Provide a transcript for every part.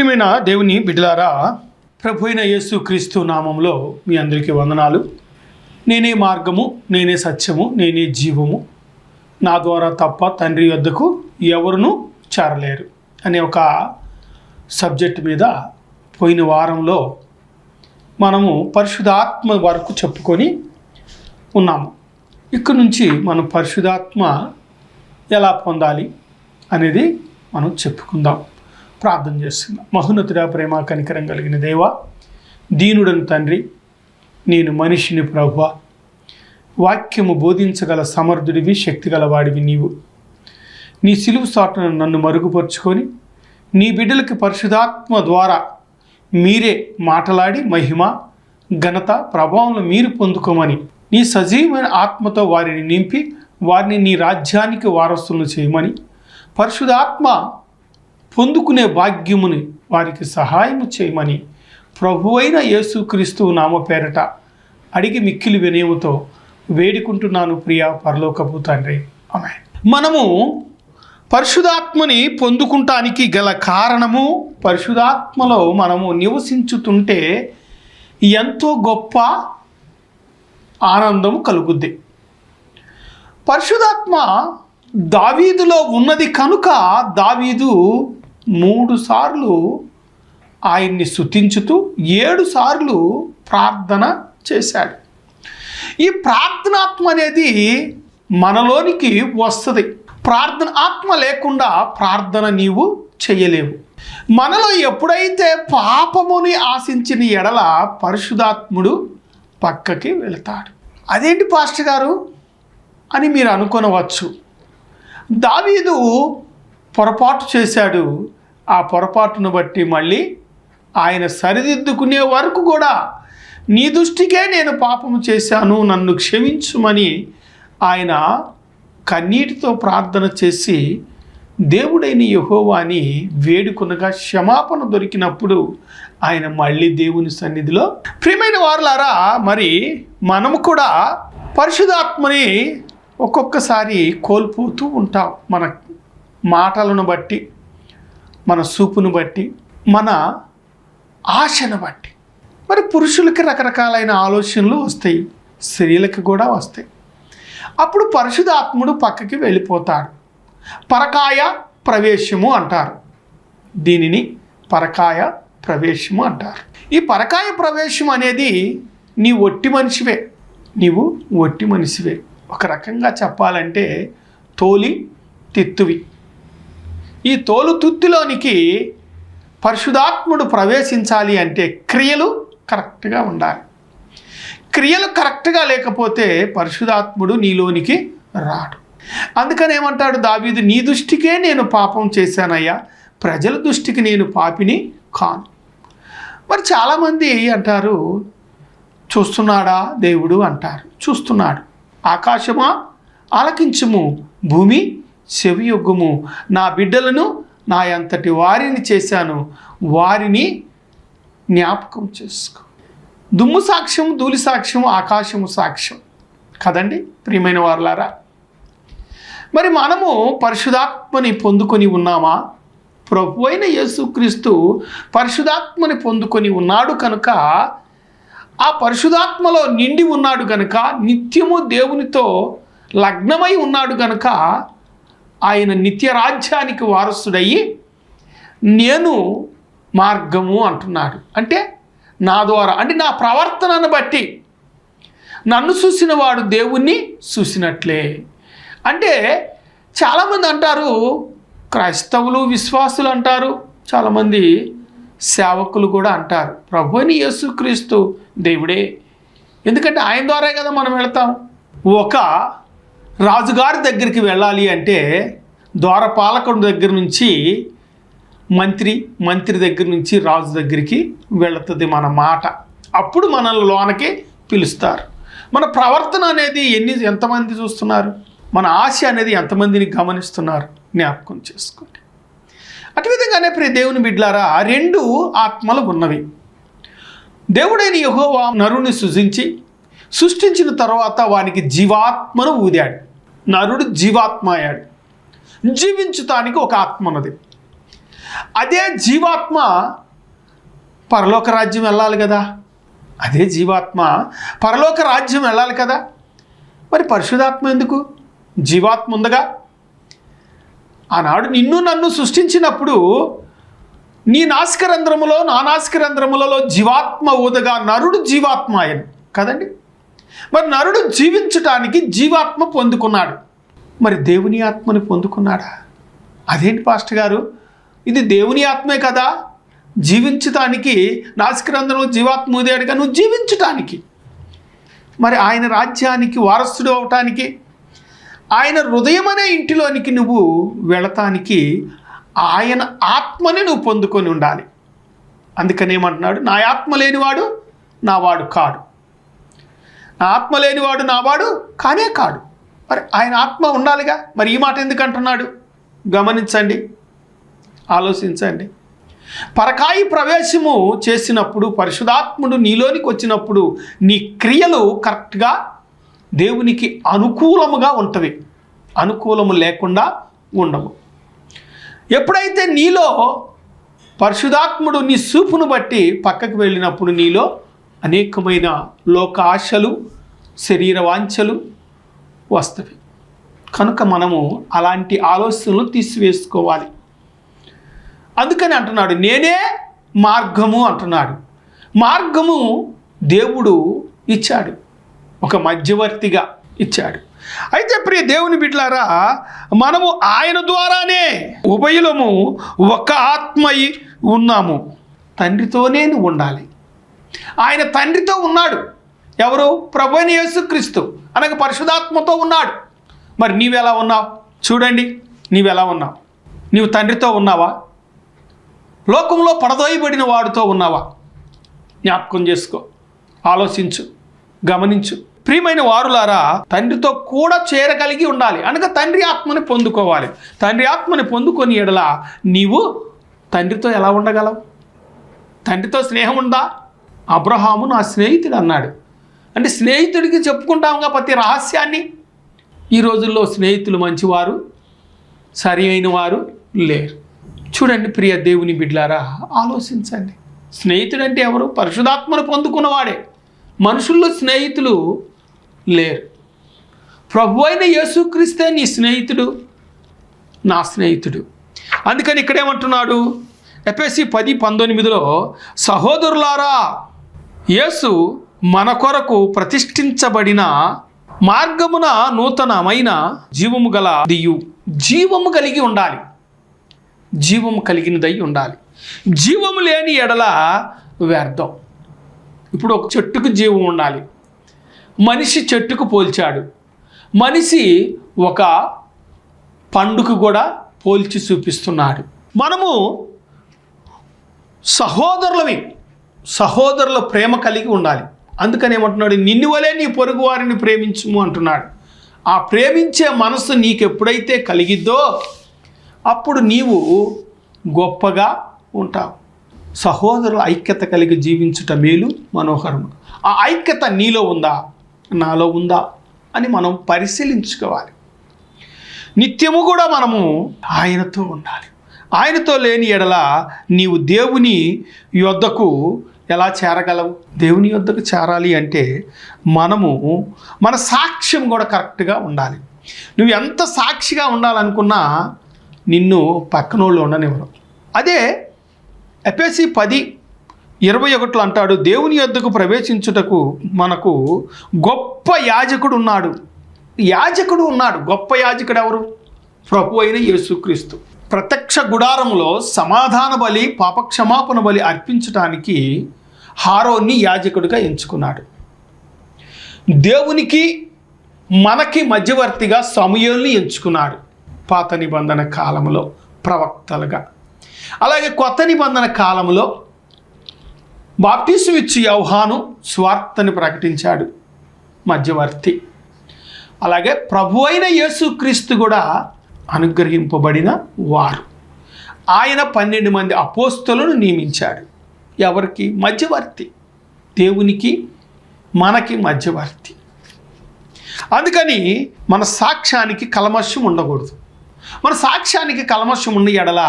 ప్రియమైన దేవుని బిడ్డలారా, ప్రభు అయిన యేసు క్రీస్తు నామంలో మీ అందరికీ వందనాలు. నేనే మార్గము, నేనే సత్యము, నేనే జీవము, నా ద్వారా తప్ప తండ్రి వద్దకు ఎవరునూ చేరలేరు అనే ఒక సబ్జెక్ట్ మీద పోయిన వారంలో మనము పరిశుద్ధాత్మ వరకు చెప్పుకొని ఉన్నాము. ఇక్కడ నుంచి మనం పరిశుద్ధాత్మ ఎలా పొందాలి అనేది మనం చెప్పుకుందాం. ప్రార్థన చేస్తున్నాం. మహోన్నతుడా, ప్రేమ కనికరం కలిగిన దేవా, దీనుడను తండ్రి, నేను మనిషిని ప్రభువా, వాక్యము బోధించగల సమర్థుడివి, శక్తి గలవాడివి నీవు. నీ సిలువు సాటును నన్ను మరుగుపరుచుకొని నీ బిడ్డలకి పరిశుద్ధాత్మ ద్వారా మీరే మాట్లాడి మహిమ, ఘనత, ప్రభావం మీరు పొందుకోమని నీ సజీవమైన ఆత్మతో వారిని నింపి వారిని నీ రాజ్యానికి వారసులను చేయమని, పరిశుద్ధాత్మ పొందుకునే భాగ్యముని వారికి సహాయము చేయమని ప్రభువైన యేసుక్రీస్తు నామ పేరట అడిగి మిక్కిలి వినయముతో వేడుకుంటున్నాను ప్రియ పరలోకపు తండ్రి, ఆమేన్. మనము పరిశుద్ధాత్మని పొందుకుంటానికి గల కారణము, పరిశుద్ధాత్మలో మనము నివసించుతుంటే ఎంతో గొప్ప ఆనందం కలుగుద్ది. పరిశుద్ధాత్మ దావీదులో ఉన్నది కనుక దావీదు 3 సార్లు ఆయన్ని స్తుతించుతూ 7 సార్లు ప్రార్థన చేశాడు. ఈ ప్రార్థనాత్మ అనేది మనలోనికి వస్తుంది. ప్రార్థన ఆత్మ లేకుండా ప్రార్థన నీవు చేయలేవు. మనలో ఎప్పుడైతే పాపముని ఆశించిన ఎడల పరిశుద్ధాత్ముడు పక్కకి వెళతాడు. అదేంటి పాస్టర్ గారు అని మీరు అనుకొనవచ్చు. దావీదు పొరపాటు చేశాడు. ఆ పొరపాటును బట్టి మళ్ళీ ఆయన సరిదిద్దుకునే వరకు కూడా నీ దృష్టికే నేను పాపము చేశాను, నన్ను క్షమించుమని ఆయన కన్నీటితో ప్రార్థన చేసి దేవుడైన యెహోవాని వేడుకొనగా క్షమాపణ దొరికినప్పుడు ఆయన మళ్ళీ దేవుని సన్నిధిలో. ప్రియమైన వారులారా, మరి మనము కూడా పరిశుద్ధాత్మని ఒక్కొక్కసారి కోల్పోతూ ఉంటాం. మన మాటలను బట్టి, మన చూపును బట్టి, మన ఆశను బట్టి. మరి పురుషులకి రకరకాలైన ఆలోచనలు వస్తాయి, స్త్రీలకు కూడా వస్తాయి. అప్పుడు పరిశుద్ధాత్ముడు పక్కకి వెళ్ళిపోతాడు. పరకాయ ప్రవేశము అంటారు దీనిని, పరకాయ ప్రవేశము అంటారు. ఈ పరకాయ ప్రవేశం అనేది నీ ఒట్టి మనిషివే, నీవు ఒట్టి మనిషివే. ఒక రకంగా చెప్పాలంటే తోలి తిత్తువి. ఈ తోలు తుత్తిలోనికి పరిశుద్ధాత్ముడు ప్రవేశించాలి అంటే క్రియలు కరెక్ట్గా ఉండాలి. క్రియలు కరెక్ట్గా లేకపోతే పరిశుద్ధాత్ముడు నీలోనికి రాడు. అందుకని ఏమంటాడు దావీదు, నీ దృష్టికే నేను పాపం చేశానయ్యా, ప్రజల దృష్టికి నేను పాపిని కాను. మరి చాలామంది అంటారు, చూస్తున్నాడా దేవుడు అంటారు. చూస్తున్నాడు. ఆకాశమా ఆలకించుము, భూమి చెవియొగ్గుము, నా బిడ్డలను నా అంతటి వారిని చేశాను, వారిని జ్ఞాపకం చేసుకో. దుమ్ము సాక్ష్యం, ధూళి సాక్ష్యం, ఆకాశము సాక్ష్యం కదండి ప్రియమైన వారులారా. మరి మనము పరిశుద్ధాత్మని పొందుకొని ఉన్నామా? ప్రభు అయిన యేసుక్రీస్తు పరిశుద్ధాత్మని పొందుకొని ఉన్నాడు కనుక, ఆ పరిశుద్ధాత్మలో నిండి ఉన్నాడు కనుక, నిత్యము దేవునితో లగ్నమై ఉన్నాడు కనుక ఆయన నిత్య రాజ్యానికి వారసుడయ్యి నేను మార్గము అంటున్నాడు. అంటే నా ద్వారా, అంటే నా ప్రవర్తనను బట్టి నన్ను చూసిన వాడు దేవుణ్ణి చూసినట్లే. అంటే చాలామంది అంటారు, క్రైస్తవులు విశ్వాసులు అంటారు, చాలామంది సేవకులు కూడా అంటారు ప్రభువుని యేసుక్రీస్తు దేవుడే, ఎందుకంటే ఆయన ద్వారా కదా మనం వెళ్తాం. ఒక రాజుగారి దగ్గరికి వెళ్ళాలి అంటే ద్వారపాలకుడి దగ్గర నుంచి మంత్రి దగ్గర నుంచి రాజు దగ్గరికి వెళుతుంది మన మాట. అప్పుడు మనల్ని లోనకి పిలుస్తారు. మన ప్రవర్తన అనేది ఎంతమంది చూస్తున్నారు, మన ఆశ అనేది ఎంతమందిని గమనిస్తున్నారు జ్ఞాపకం చేసుకోండి. అటువిధంగానే ప్రియ దేవుని బిడ్డలారా, 2 ఆత్మలు ఉన్నవి. దేవుడైన యెహోవా నరుని సృష్టించిన తర్వాత వానికి జీవాత్మను ఊదాడు. నరుడు జీవాత్మ అయ్యాడు. జీవించటానికి ఒక ఆత్మ ఉన్నది. అదే జీవాత్మ పరలోక రాజ్యం వెళ్ళాలి కదా, అదే జీవాత్మ పరలోక రాజ్యం వెళ్ళాలి కదా. మరి పరిశుద్ధాత్మ ఎందుకు? జీవాత్మ ఉందగా. ఆనాడు నిన్ను నన్ను సృష్టించినప్పుడు నీ నాసికరంధ్రములో నా నాసికరంధ్రములలో జీవాత్మ ఊదగా నరుడు జీవాత్మ ఆయన కదండి. మరి నరుడు జీవించటానికి జీవాత్మ పొందుకున్నాడు. మరి దేవుని ఆత్మని పొందుకున్నాడా? అదేంటి పాస్టర్ గారు, ఇది దేవుని ఆత్మే కదా, జీవించటానికి నాసికరంధ్రంలో జీవాత్మ ఊదాడుగా, నువ్వు జీవించటానికి, మరి ఆయన రాజ్యానికి వారసుడు అవటానికి, ఆయన హృదయం అనే ఇంటిలోనికి నువ్వు వెళతానికి ఆయన ఆత్మని నువ్వు పొందుకొని ఉండాలి. అందుకనేమంటున్నాడు, నా ఆత్మ లేనివాడు నావాడు కాడు, నా ఆత్మ లేనివాడు నావాడు కానే కాడు. మరి ఆయన ఆత్మ ఉండాలిగా. మరి ఈ మాట ఎందుకు అంటున్నాడు? గమనించండి, ఆలోచించండి. పరకాయి ప్రవేశము చేసినప్పుడు పరిశుద్ధాత్ముడు నీలోనికి వచ్చినప్పుడు నీ క్రియలు కరెక్ట్గా దేవునికి అనుకూలముగా ఉంటవి, అనుకూలము లేకుండా ఉండవు. ఎప్పుడైతే నీలో పరిశుద్ధాత్ముడు నీ చూపును బట్టి పక్కకు వెళ్ళినప్పుడు నీలో అనేకమైన లోక ఆశలు, శరీర వాంఛలు వస్తవి. కనుక మనము అలాంటి ఆలోచనలు తీసివేసుకోవాలి. అందుకని అంటున్నాడు, నేనే మార్గము అంటున్నాడు. మార్గము దేవుడు ఇచ్చాడు, ఒక మధ్యవర్తిగా ఇచ్చాడు. అయితే ప్రియ దేవుని బిడ్డలారా, మనము ఆయన ద్వారానే ఉభయులము ఒక ఆత్మై ఉన్నాము. తండ్రితోనే నువ్వు ఉండాలి. ఆయన తండ్రితో ఉన్నాడు. ఎవరు? ప్రభువైన యేసుక్రీస్తు అనగా పరిశుద్ధాత్మతో ఉన్నాడు. మరి నీవెలా ఉన్నావు? చూడండి, నీవెలా ఉన్నావు? నీవు తండ్రితో ఉన్నావా? లోకంలో పడదోయబడిన వాడితో ఉన్నావా? జ్ఞాపకం చేసుకో, ఆలోచించు, గమనించు. ప్రియమైన వారులారా, తండ్రితో కూడా చేరగలిగి ఉండాలి. అనగా తండ్రి ఆత్మని పొందుకోవాలి. తండ్రి ఆత్మని పొందుకొని ఎడల నీవు తండ్రితో ఎలా ఉండగలవు? తండ్రితో స్నేహం ఉందా? అబ్రహాము నా స్నేహితుడు అన్నాడు. అంటే స్నేహితుడికి చెప్పుకుంటాముగా ప్రతి రహస్యాన్ని. ఈ రోజుల్లో స్నేహితులు మంచివారు, సరి అయిన వారు లేరు. చూడండి ప్రియ దేవుని బిడ్డలారా, ఆలోచించండి. స్నేహితుడు అంటే ఎవరు? పరిశుద్ధాత్మను పొందుకున్నవాడే. మనుషుల్లో స్నేహితులు లేరు. ప్రభు అయిన యేసుక్రీస్తే నీ స్నేహితుడు, నా స్నేహితుడు. అందుకని ఇక్కడేమంటున్నాడు? ఎఫెసీ 10:19 సహోదరులారా, యేసు మన కొరకు ప్రతిష్ఠించబడిన మార్గమున నూతనమైన జీవము గల దియు, జీవము కలిగి ఉండాలి, జీవము కలిగినదై ఉండాలి. జీవము లేని ఎడల వ్యర్థం. ఇప్పుడు ఒక చెట్టుకు జీవం ఉండాలి. మనిషి చెట్టుకు పోల్చాడు. మనిషి ఒక పండుకు కూడా పోల్చి చూపిస్తున్నాడు. మనము సహోదరుల ప్రేమ కలిగి ఉండాలి. అందుకని ఏమంటున్నాడు? నిన్ను వలే నీ పొరుగు వారిని ప్రేమించుము అంటున్నాడు. ఆ ప్రేమించే మనసు నీకు ఎప్పుడైతే కలిగిద్దో అప్పుడు నీవు గొప్పగా ఉంటావు. సహోదరుల ఐక్యత కలిగి జీవించుట మేలు మనోహరము. ఆ ఐక్యత నీలో ఉందా, నాలో ఉందా అని మనం పరిశీలించుకోవాలి. నిత్యము కూడా మనము ఆయనతో ఉండాలి. ఆయనతో లేని ఎడల నీవు దేవుని యొద్దకు ఎలా చేరగలవు? దేవుని యొద్దకు చేరాలి అంటే మనము మన సాక్ష్యం కూడా కరెక్ట్గా ఉండాలి. నువ్వు ఎంత సాక్షిగా ఉండాలనుకున్నా నిన్ను పక్కనోళ్ళు ఉండనివ్వరు. అదే ఎఫెసీ 10:21 అంటాడు, దేవుని యొద్దకు ప్రవేశించుటకు మనకు గొప్ప యాజకుడు ఉన్నాడు. యాజకుడు ఉన్నాడు. గొప్ప యాజకుడు ఎవరు? ప్రభు అయిన యేసుక్రీస్తు. ప్రత్యక్ష గుడారంలో సమాధాన బలి, పాపక్షమాపణ బలి అర్పించటానికి హారోన్ని యాజకుడిగా ఎంచుకున్నాడు. దేవునికి మనకి మధ్యవర్తిగా సమూయేలుని ఎంచుకున్నాడు. పాత నిబంధన కాలంలో ప్రవక్తలుగా. అలాగే కొత్త నిబంధన కాలంలో బాప్టిజం ఇచ్చి యోహాను స్వార్థని ప్రకటించాడు, మధ్యవర్తి. అలాగే ప్రభు అయిన యేసుక్రీస్తు కూడా అనుగ్రహింపబడిన వారు. ఆయన 12 మంది అపోస్తలులను నియమించాడు. ఎవరికి? మధ్యవర్తి. దేవునికి మనకి మధ్యవర్తి. అందుకని మన సాక్ష్యానికి కల్మషం ఉండకూడదు. మన సాక్ష్యానికి కల్మషం ఉన్న ఎడల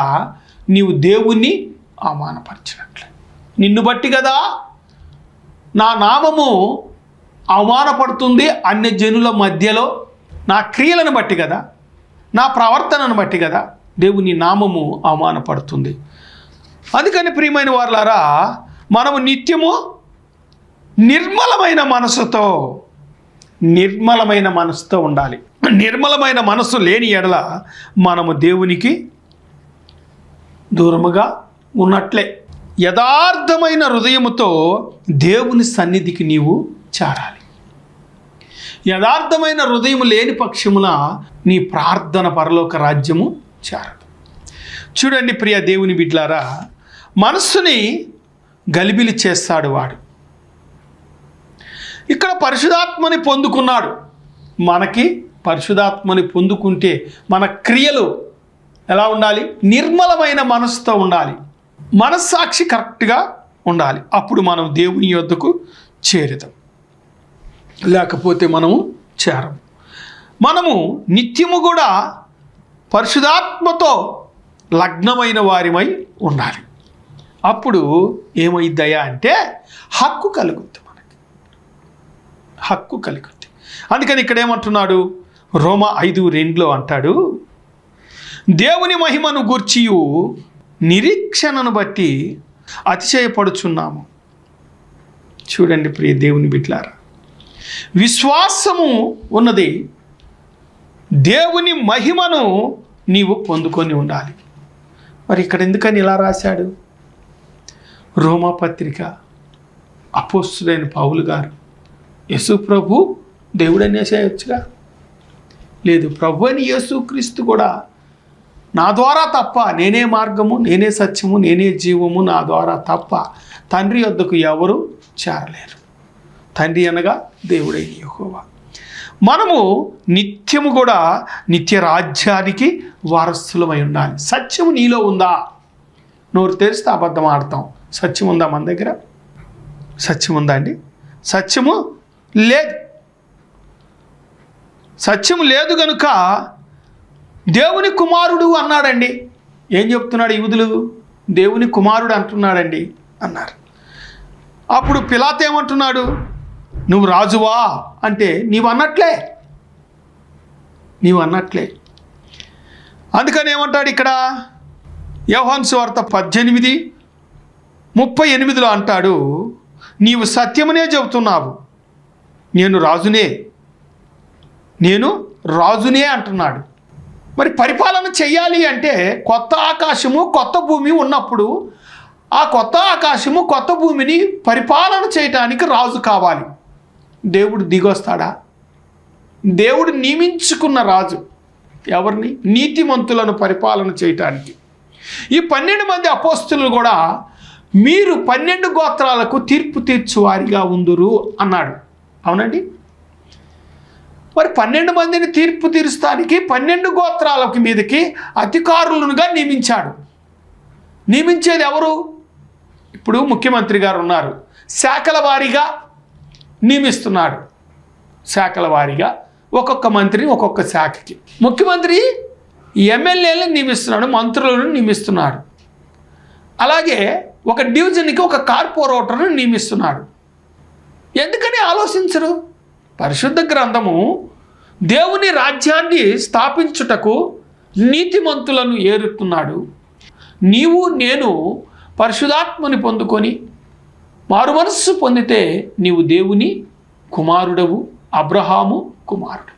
నీవు దేవుణ్ణి అవమానపరిచినట్లే. నిన్ను బట్టి కదా నా నామము అవమానపడుతుంది అన్య జనుల మధ్యలో, నా క్రియలను బట్టి కదా, నా ప్రవర్తనను బట్టి కదా దేవుని నామము అవమానపడుతుంది. అందుకని ప్రియమైన వారులారా, మనము నిత్యము నిర్మలమైన మనసుతో ఉండాలి. నిర్మలమైన మనస్సు లేని ఎడల మనము దేవునికి దూరముగా ఉన్నట్లే. యథార్థమైన హృదయముతో దేవుని సన్నిధికి నీవు చేరాలి. యథార్థమైన హృదయం లేని పక్షమున నీ ప్రార్థన పరలోక రాజ్యము చేరదు. చూడండి ప్రియ దేవుని బిడ్డలారా, మనస్సుని గలిబిలి చేస్తాడు వాడు. ఇక్కడ పరిశుద్ధాత్మని పొందుకున్నాడు. మనకి పరిశుద్ధాత్మని పొందుకుంటే మన క్రియలు ఎలా ఉండాలి? నిర్మలమైన మనసుతో ఉండాలి. మనస్సాక్షి కరెక్ట్గా ఉండాలి. అప్పుడు మనం దేవుని యొద్దకు చేరుతాం, లేకపోతే మనము చేరము. మనము నిత్యము కూడా పరిశుద్ధాత్మతో లగ్నమైన వారిమై ఉండాలి. అప్పుడు ఏమైద్దయా అంటే హక్కు కలుగుద్ది, మనకి హక్కు కలుగుద్ది. అందుకని ఇక్కడ ఏమంటున్నాడు? రోమా 5:2 అంటాడు, దేవుని మహిమను గూర్చియు నిరీక్షణను బట్టి అతిశయపడుచున్నాము. చూడండి ప్రియ దేవుని బిడ్డలారా, విశ్వాసము ఉన్నది, దేవుని మహిమను నీవు పొందుకొని ఉండాలి. మరి ఇక్కడ ఎందుకని ఇలా రాశాడు? రోమా పత్రిక అపోస్తులైన పౌలు గారు యేసు ప్రభు దేవుడనే చేయొచ్చుగా, లేదు ప్రభు అని యేసుక్రీస్తు కూడా నా ద్వారా తప్ప, నేనే మార్గము, నేనే సత్యము, నేనే జీవము, నా ద్వారా తప్ప తండ్రి వద్దకు ఎవరు చేరలేరు. తండ్రి అనగా దేవుడైన యెహోవా. మనము నిత్యము కూడా నిత్య రాజ్యానికి వారసులమై ఉండాలి. సత్యము నీలో ఉందా? నోరు తెరిస్తే అబద్ధం ఆడతాం. సత్యం ఉందా మన దగ్గర? సత్యం ఉందా అండి? సత్యము లేదు. సత్యము లేదు కనుక దేవుని కుమారుడు అన్నాడండి. ఏం చెప్తున్నాడు యూదులు? దేవుని కుమారుడు అంటున్నాడండి అన్నారు. అప్పుడు పిలాతు ఏమంటున్నాడు? నువ్వు రాజువా అంటే నీవు అన్నట్లే. అందుకని ఏమంటాడు ఇక్కడ? యోహాను సువార్త 18:38 అంటాడు, నీవు సత్యమునే చెబుతున్నావు, నేను రాజునే అంటున్నాడు. మరి పరిపాలన చెయ్యాలి అంటే కొత్త ఆకాశము కొత్త భూమి ఉన్నప్పుడు ఆ కొత్త ఆకాశము కొత్త భూమిని పరిపాలన చేయటానికి రాజు కావాలి. దేవుడు దిగొస్తాడా? దేవుడు నియమించుకున్న రాజు ఎవరిని? నీతిమంతులను పరిపాలన చేయటానికి. ఈ 12 మంది అపోస్తులు కూడా మీరు 12 గోత్రాలకు తీర్పు తీర్చువారిగా ఉందురు అన్నాడు. అవునండి. మరి 12 మందిని తీర్పు తీర్చడానికి 12 గోత్రాలకి మీదకి అధికారులుగా నియమించాడు. నియమించేది ఎవరు? ఇప్పుడు ముఖ్యమంత్రి గారు ఉన్నారు, శాఖల వారీగా నియమిస్తున్నాడు. శాఖల వారీగా ఒక్కొక్క మంత్రిని ఒక్కొక్క శాఖకి. ముఖ్యమంత్రి ఎమ్మెల్యేలను నియమిస్తున్నాడు, మంత్రులను నియమిస్తున్నాడు. అలాగే ఒక డివిజన్కి ఒక కార్పొరేటర్ను నియమిస్తున్నాడు. ఎందుకని ఆలోచించరు? పరిశుద్ధ గ్రంథము దేవుని రాజ్యాన్ని స్థాపించుటకు నీతిమంతులను ఏరుతున్నాడు. నీవు నేను పరిశుద్ధాత్మని పొందుకొని మారుమనస్సు పొందితే నీవు దేవుని కుమారుడవు, అబ్రహాము కుమారుడు.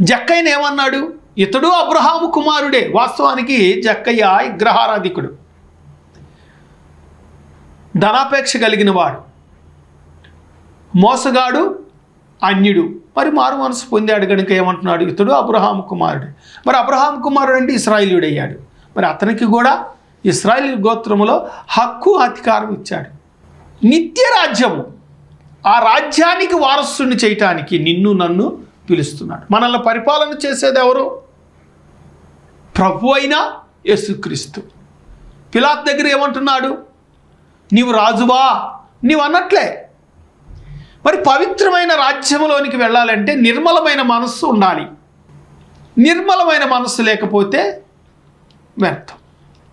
జక్కయ్యను ఏమన్నాడు? ఇతడు అబ్రహాము కుమారుడే. వాస్తవానికి జక్కయ్య విగ్రహారాధికుడు, ధనాపేక్ష కలిగిన వాడు, మోసగాడు, అన్యుడు. మరి మారు మనసు పొందాడు కనుక ఏమంటున్నాడు? ఇతడు అబ్రహాము కుమారుడు. మరి అబ్రహాము కుమారుడు అంటే ఇశ్రాయేలీయుడు అయ్యాడు. మరి అతనికి కూడా ఇశ్రాయేలు గోత్రములో హక్కు అధికారం ఇచ్చాడు. నిత్య రాజ్యము, ఆ రాజ్యానికి వారసుని చేయటానికి నిన్ను నన్ను పిలుస్తున్నాడు. మనల్ని పరిపాలన చేసేది ఎవరు? ప్రభు అయిన యేసుక్రీస్తు. పిలాతు దగ్గర ఏమంటున్నాడు? నీవు రాజువా? నీవు అన్నట్లే. మరి పవిత్రమైన రాజ్యంలోనికి వెళ్ళాలంటే నిర్మలమైన మనస్సు ఉండాలి. నిర్మలమైన మనస్సు లేకపోతే వ్యర్థం.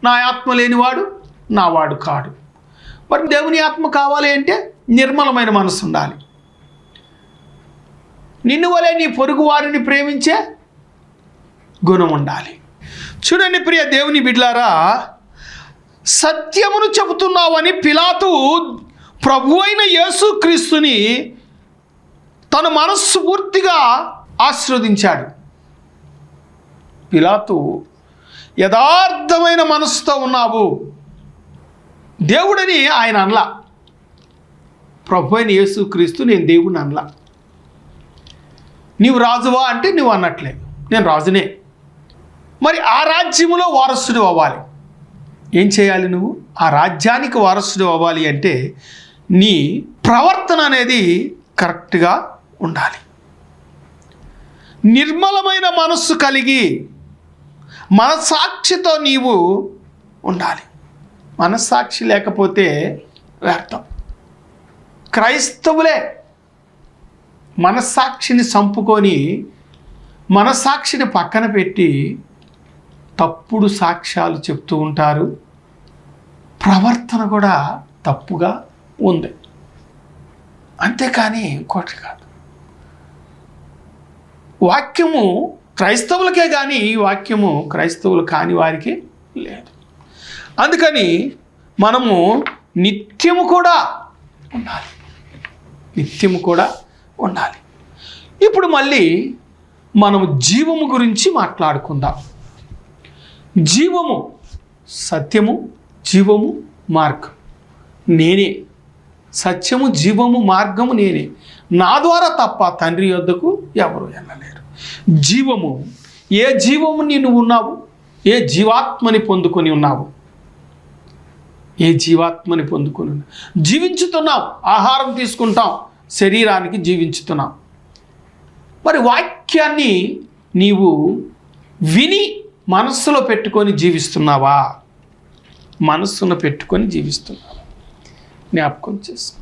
నా ఆత్మ లేనివాడు నావాడు కాడు. మరి దేవుని ఆత్మ కావాలి అంటే నిర్మలమైన మనసు ఉండాలి. నిన్ను వలె నీ పొరుగు వారిని ప్రేమించే గుణం ఉండాలి. చూడండి ప్రియ దేవుని బిడ్డలారా, సత్యమును చెబుతున్నావని పిలాతు ప్రభు అయిన యేసుక్రీస్తుని తన మనస్ఫూర్తిగా ఆశీర్వదించాడు. పిలాతు యథార్థమైన మనసుతో ఉన్నావు దేవుడని ఆయన అనలా. ప్రభు అయిన యేసుక్రీస్తు నేను దేవుడిని అనలా. నీవు రాజువా అంటే నువ్వు అన్నట్లే, నేను రాజునే. మరి ఆ రాజ్యములో వారసుడు అవ్వాలి. ఏం చేయాలి? నువ్వు ఆ రాజ్యానికి వారసుడు అవ్వాలి అంటే నీ ప్రవర్తన అనేది కరెక్ట్గా ఉండాలి. నిర్మలమైన మనస్సు కలిగి మనస్సాక్షితో నీవు ఉండాలి. మనస్సాక్షి లేకపోతే వ్యర్థం. క్రైస్తవులే మనస్సాక్షిని చంపుకొని మనస్సాక్షిని పక్కన పెట్టి తప్పుడు సాక్ష్యాలు చెప్తూ ఉంటారు. ప్రవర్తన కూడా తప్పుగా ఉంది, అంతేకాని ఇంకోటి కాదు. వాక్యము క్రైస్తవులకే కానీ ఈ వాక్యము క్రైస్తవులు కాని వారికి లేదు. అందుకని మనము నిత్యము కూడా ఉండాలి. నిత్యము కూడా ఉండాలి. ఇప్పుడు మళ్ళీ మనము జీవము గురించి మాట్లాడుకుందాం. జీవము, సత్యము, జీవము, మార్గం నేనే. సత్యము, జీవము, మార్గము నేనే. నా ద్వారా తప్ప తండ్రి యొద్దకు ఎవరు వెళ్ళలేరు. జీవము, ఏ జీవము నీవు ఉన్నావు? ఏ జీవాత్మని పొందుకొని ఉన్నావు? ఏ జీవాత్మని పొందుకొని ఉన్నావు? జీవించుతున్నాం, ఆహారం తీసుకుంటాం, శరీరానికి జీవించుతున్నాం. మరి వాక్యాన్ని నీవు విని మనస్సులో పెట్టుకొని జీవిస్తున్నావా? మనస్సును పెట్టుకొని జీవిస్తున్నావా? జ్ఞాపకం చేసుకో.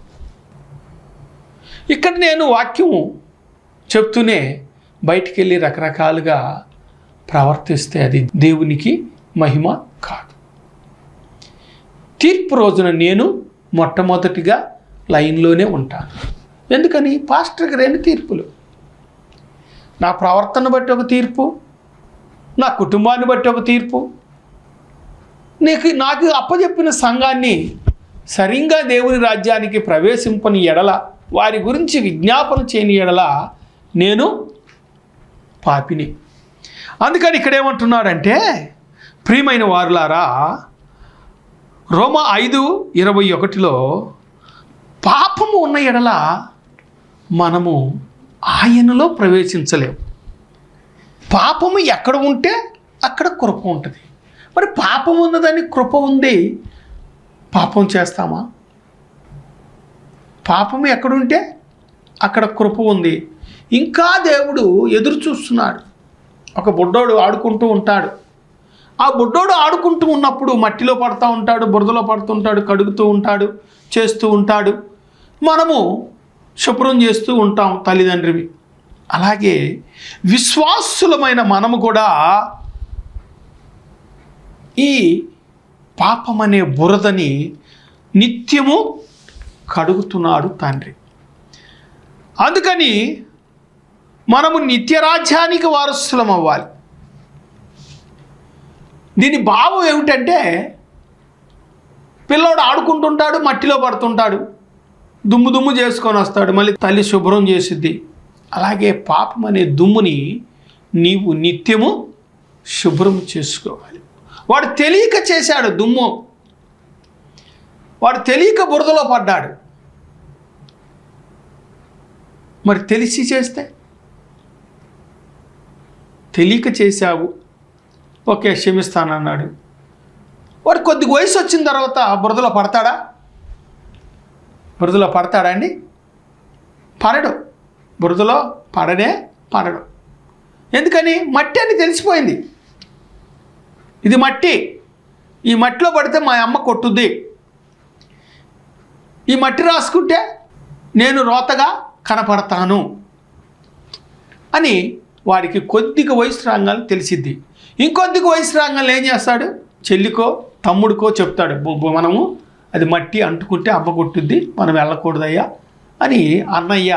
ఇక్కడ నేను వాక్యము చెప్తూనే బయటికి వెళ్ళి రకరకాలుగా ప్రవర్తిస్తే అది దేవునికి మహిమ కాదు. తీర్పు రోజున నేను మొట్టమొదటిగా లైన్లోనే ఉంటాను. ఎందుకని? పాస్టర్కి 2 తీర్పులు. నా ప్రవర్తన బట్టి ఒక తీర్పు, నా కుటుంబాన్ని బట్టి ఒక తీర్పు. నాకు అప్పచెప్పిన సంఘాన్ని సరిగ్గా దేవుని రాజ్యానికి ప్రవేశింపని ఎడల, వారి గురించి విజ్ఞాపన చేయని ఎడల నేను పాపిని. అందుకని ఇక్కడ ఏమంటున్నాడంటే, ప్రియమైన వారులారా, రోమా 5:21లో పాపము ఉన్న ఎడల మనము ఆయనలో ప్రవేశించలేము. పాపము ఎక్కడ ఉంటే అక్కడ కృప ఉంటుంది. మరి పాపం ఉన్నదని కృప ఉంది, పాపం చేస్తామా? పాపము ఎక్కడుంటే అక్కడ కృప ఉంది. ఇంకా దేవుడు ఎదురు చూస్తున్నాడు. ఒక బుడ్డోడు ఆడుకుంటూ ఉంటాడు. ఆ బుడ్డోడు ఆడుకుంటూ ఉన్నప్పుడు మట్టిలో పడుతూ ఉంటాడు, బురదలో పడుతుంటాడు, కడుగుతూ ఉంటాడు, చేస్తూ ఉంటాడు. మనము శుభ్రం చేస్తూ ఉంటాం తల్లిదండ్రివి. అలాగే విశ్వాసులమైన మనము కూడా ఈ పాపమనే బురదని నిత్యము కడుగుతున్నాడు తండ్రి. అందుకని మనము నిత్యరాజ్యానికి వారసులం అవ్వాలి. దీని భావం ఏమిటంటే, పిల్లోడు ఆడుకుంటుంటాడు, మట్టిలో పడుతుంటాడు, దుమ్ము చేసుకొని వస్తాడు, మళ్ళీ తల్లి శుభ్రం చేసిద్ది. అలాగే పాపం అనే దుమ్ముని నీవు నిత్యము శుభ్రం చేసుకోవాలి. వాడు తెలియక చేశాడు దుమ్ము, వాడు తెలియక బురదలో పడ్డాడు. మరి తెలిసి చేస్తే, తెలియక చేశావు, ఓకే క్షమిస్తానన్నాడు. వాడు కొద్ది వయసు వచ్చిన తర్వాత బురదలో పడతాడా? బురదలో పడతాడా అండి? పడడు. బురదలో పడడు. ఎందుకని? మట్టి అని తెలిసిపోయింది. ఇది మట్టి, ఈ మట్టిలో పడితే మా అమ్మ కొట్టుద్ది, ఈ మట్టి రాసుకుంటే నేను రోతగా కనపడతాను అని వాడికి కొద్దిగా వయసు రాగానే తెలిసిద్ది. ఇంకొద్దిగా వయసు రాగానే ఏం చేస్తాడు? చెల్లికో తమ్ముడికో చెప్తాడు, మనము అది మట్టి అంటుకుంటే అమ్మ కొట్టుద్ది, మనం వెళ్ళకూడదయ్యా అని అన్నయ్య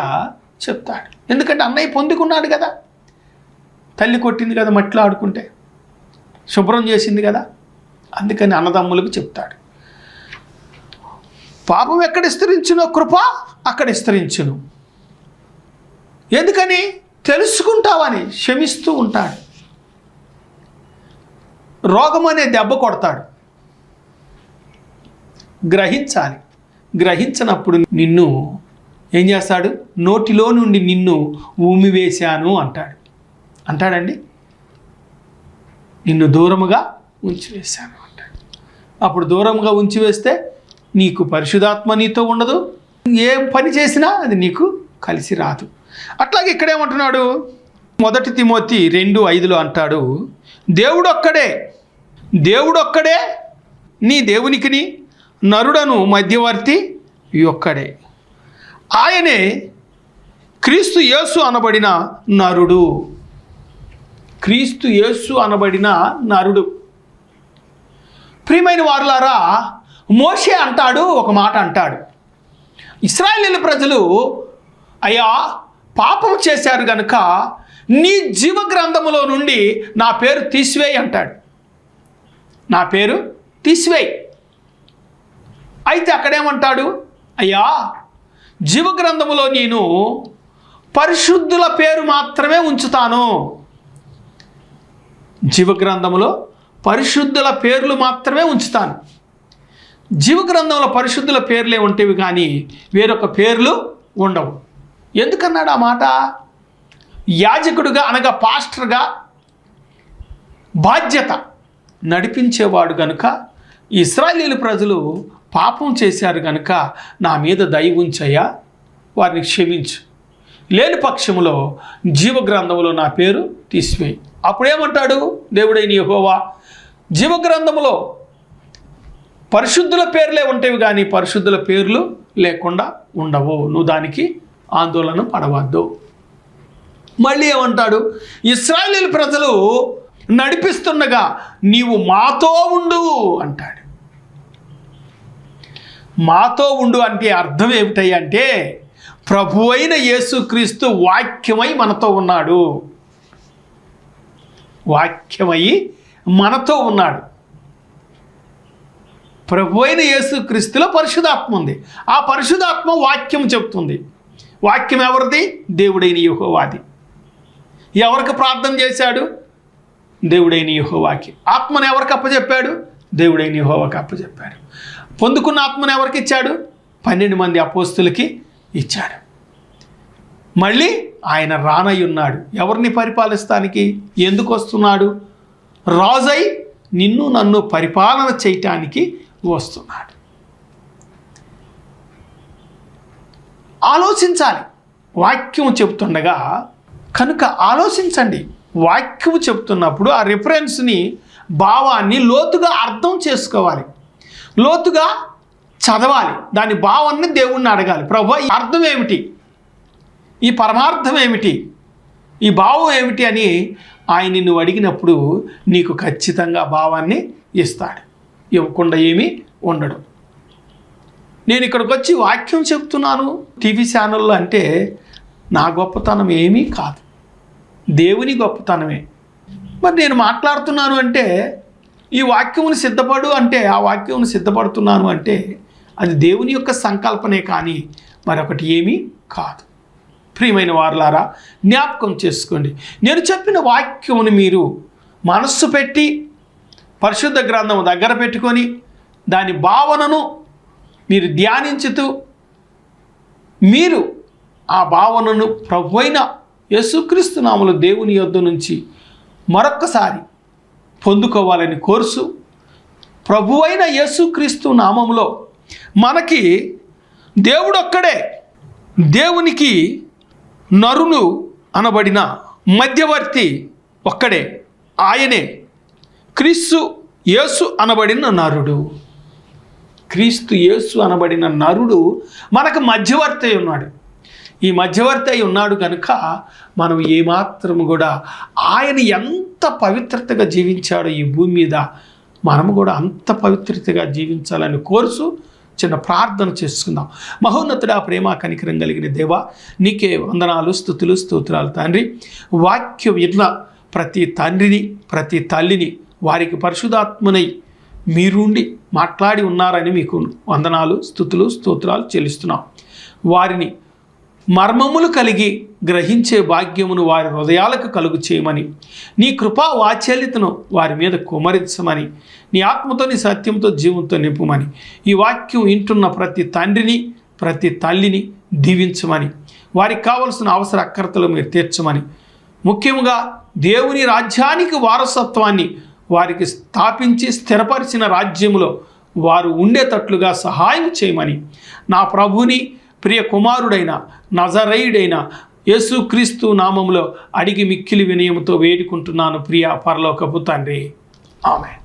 చెప్తాడు. ఎందుకంటే అన్నయ్య పొందుకున్నాడు కదా, తల్లి కొట్టింది కదా, మట్టిలో ఆడుకుంటే శుభ్రం చేసింది కదా, అందుకని అన్నదమ్ములకు చెప్తాడు. పాపం ఎక్కడ విస్తరించునో కృప అక్కడ విస్తరించును. ఎందుకని? తెలుసుకుంటావని క్షమిస్తూ ఉంటాడు. రోగం అనే దెబ్బ కొడతాడు, గ్రహించాలి. గ్రహించినప్పుడు నిన్ను ఏం చేస్తాడు? నోటిలో నుండి నిన్ను ఊమివేశాను అంటాడు. అంటాడండి, నిన్ను దూరముగా ఉంచివేశాను అంటాడు. అప్పుడు దూరముగా ఉంచివేస్తే నీకు పరిశుద్ధాత్మ నీతో ఉండదు, ఏం పని చేసినా అది నీకు కలిసి రాదు. అట్లాగే ఇక్కడేమంటున్నాడు? 1 తిమోతి 2:5 అంటాడు, దేవుడొక్కడే నీ దేవునికిని నరుడను మధ్యవర్తి ఒక్కడే, ఆయనే క్రీస్తు యేసు అనబడిన నరుడు. క్రీస్తు యేసు అనబడిన నరుడు. ప్రియమైన వారులారా, మోషే అంటాడు, ఒక మాట అంటాడు, ఇశ్రాయేలు ప్రజలు అయ్యా పాపం చేశారు గనుక నీ జీవ గ్రంథములో నుండి నా పేరు తీసివేయి అంటాడు. నా పేరు తీసివేయి. అయితే అక్కడేమంటాడు? అయ్యా జీవ గ్రంథములో నేను పరిశుద్ధుల పేరు మాత్రమే ఉంచుతాను. జీవ గ్రంథములో పరిశుద్ధుల పేర్లు మాత్రమే ఉంచుతాను. జీవ గ్రంథంలో పరిశుద్ధుల పేర్లే ఉంటేవి కానీ వేరొక పేర్లు ఉండవు. ఎందుకన్నాడు ఆ మాట? యాజకుడుగా అనగా పాస్టర్గా బాధ్యత నడిపించేవాడు గనుక ఇశ్రాయేలు ప్రజలు పాపం చేశారు గనుక నా మీద దయ ఉంచయ్యా, వారిని క్షమించు, లేని పక్షంలో జీవ గ్రంథంలో నా పేరు తీసివేయి. అప్పుడేమంటాడు దేవుడైన యెహోవా? జీవ గ్రంథంలో పరిశుద్ధుల పేర్లే ఉంటేవి కానీ పరిశుద్ధుల పేర్లు లేకుండా ఉండవు, నువ్వు దానికి ఆందోళన పడవద్దు. మళ్ళీ ఏమంటాడు? ఇశ్రాయేలు ప్రజలు నడిపిస్తుండగా నీవు మాతో ఉండు అంటాడు. మాతో ఉండు అంటే అర్థం ఏమిటంటే ప్రభువైన యేసుక్రీస్తు వాక్యమై మనతో ఉన్నాడు. వాక్యమై మనతో ఉన్నాడు. ప్రభువైన యేసుక్రీస్తులో పరిశుద్ధాత్మ ఉంది. ఆ పరిశుద్ధాత్మ వాక్యం చెప్తుంది. వాక్యం ఎవరిది? దేవుడైన యెహోవాది. ఎవరికి ప్రార్థన చేశాడు? దేవుడైన యెహోవాకి. ఆత్మను ఎవరికి అప్పచెప్పాడు? దేవుడైన యెహోవాకి అప్పచెప్పాడు. పొందుకున్న ఆత్మను ఎవరికి ఇచ్చాడు? 12 మంది అపోస్తులకి ఇచ్చాడు. మళ్ళీ ఆయన రానై ఉన్నాడు. ఎవరిని పరిపాలిస్తానికి? ఎందుకు వస్తున్నాడు? రాజై నిన్ను నన్ను పరిపాలన చేయటానికి వస్తున్నాడు. ఆలోచించాలి. వాక్యం చెబుతుండగా కనుక ఆలోచించండి. వాక్యం చెప్తున్నప్పుడు ఆ రిఫరెన్స్ని, భావాన్ని లోతుగా అర్థం చేసుకోవాలి, లోతుగా చదవాలి. దాని భావాన్ని దేవుణ్ణి అడగాలి. ప్రభువా ఈ అర్థం ఏమిటి, ఈ పరమార్థం ఏమిటి, ఈ భావం ఏమిటి అని ఆయన నువ్వు అడిగినప్పుడు నీకు ఖచ్చితంగా భావాన్ని ఇస్తాడు. ఇవ్వకుండా ఏమీ ఉండడు. నేను ఇక్కడికి వచ్చి వాక్యం చెప్తున్నాను టీవీ ఛానల్లో అంటే నా గొప్పతనం ఏమీ కాదు, దేవుని గొప్పతనమే. మరి నేను మాట్లాడుతున్నాను అంటే ఈ వాక్యమును సిద్ధపడు అంటే, ఆ వాక్యమును సిద్ధపడుతున్నాను అంటే అది దేవుని యొక్క సంకల్పనే కానీ మరొకటి ఏమీ కాదు. ప్రియమైన వారులారా, జ్ఞాపకం చేసుకోండి. నేను చెప్పిన వాక్యమును మీరు మనస్సు పెట్టి పరిశుద్ధ గ్రంథం దగ్గర పెట్టుకొని దాని భావనను మీరు ధ్యానించుతూ మీరు ఆ భావనను ప్రభువైన యేసుక్రీస్తు నామములో దేవుని యొద్ద నుంచి మరొక్కసారి పొందుకోవాలని కోరుచు, ప్రభువైన యేసుక్రీస్తు నామములో మనకి దేవుడొక్కడే, దేవునికి నరులు అనబడిన మధ్యవర్తి ఒక్కడే, ఆయనే క్రీస్తు యేసు అనబడిన నరుడు. క్రీస్తు యేసు అనబడిన నరుడు మనకు మధ్యవర్తి ఉన్నాడు. ఈ మధ్యవర్తి అయి ఉన్నాడు కనుక మనం ఏమాత్రము కూడా ఆయన ఎంత పవిత్రతగా జీవించాడో ఈ భూమి మీద మనము కూడా అంత పవిత్రతగా జీవించాలని కోరుతూ చిన్న ప్రార్థన చేసుకుందాం. మహోన్నతుడా, ప్రేమ కనికరం కలిగిన దేవా, నీకే వందనాలు, స్తుతులు, స్తోత్రాలు తండ్రి. వాక్యం విన్న ప్రతి తండ్రిని, ప్రతి తల్లిని, వారికి పరిశుద్ధాత్మనై మీరుండి మాట్లాడి ఉన్నారని మీకు వందనాలు, స్తుతులు, స్తోత్రాలు చెల్లిస్తున్నాం. వారిని మర్మములు కలిగి గ్రహించే భాగ్యమును వారి హృదయాలకు కలుగు చేయమని, నీ కృపా వాత్సల్యతను వారి మీద కుమరించమని, నీ ఆత్మతో, నీ సత్యంతో, జీవంతో నింపుమని, ఈ వాక్యం వింటున్న ప్రతి తండ్రిని, ప్రతి తల్లిని దీవించమని, వారికి కావలసిన అవసర అక్కరతలు మీరు తీర్చమని, ముఖ్యంగా దేవుని రాజ్యానికి వారసత్వాన్ని వారికి స్థాపించి స్థిరపరిచిన రాజ్యములో వారు ఉండేటట్లుగా సహాయం చేయమని, నా ప్రభుని ప్రియ కుమారుడైన నజరేయుడైన యేసుక్రీస్తు నామములో అడిగి మిక్కిలి వినయముతో వేడుకుంటున్నాను ప్రియ పరలోకపు తండ్రి. ఆమేన్.